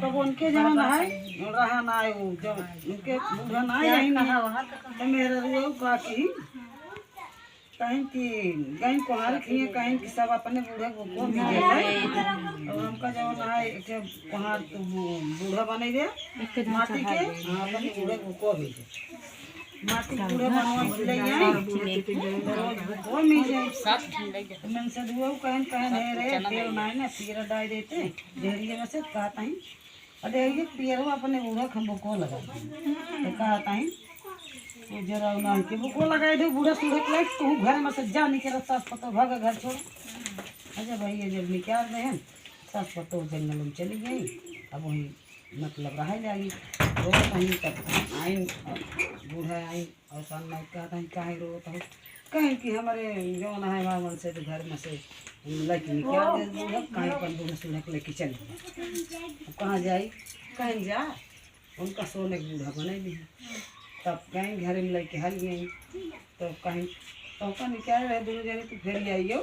तब उनके जवन है रहा ना है वो जब उनके बूढ़ा ना यही नहीं तो मेरे वो बाकी कहीं की कहीं कुहार खिए कहीं की सब अपने बूढ़े को भी दे और हमका जवन है एक कुहार तो बूढ़ा बने दे माटी के अपने बूढ़े को भी दे माटी बूढ़े बनवा ले जाए रोज को मिल जाए सब मन से दुआ कहीं कहीं है रे तेल नहीं ना पीरा डाल देते ढेरिए में से कहता ही अरे ये पीरा अपने बूढ़ा खंबो को लगा तो कहता ही वो जरा ना के वो लगाए दे बूढ़ा सूढ़े के तो घर में से जा निकल सास पतो भाग घर छोड़ अच्छा भाई ये जब निकाल रहे हैं सास पतो जंगल में चली गई अब वही मतलब रह जाएगी रो कहीं तक आई बूढ़ा आई और सन नहीं कहता है कहीं रोता हो कहीं कि हमारे जो ना है बाबन से तो घर में से लड़की निकाल दे बूढ़ा कहीं पर बूढ़ा सूढ़े के लेके चली गई कहाँ जाई कहीं जा उनका सोने के बूढ़ा बने भी तब कहीं घर में लेके हल गई तो कहीं तो निकाल रहे दूर जाने तो फिर जाइयो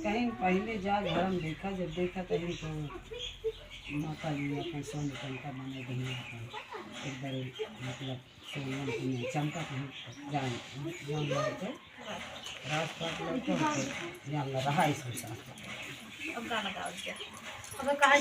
कहीं पहले जा घर में देखा जब देखा कहीं तो माता जी अपने सोने चमका बने दी एक बार मतलब सोने चमका कहीं जान लगे रास्ता लगे जान रहा इसके साथ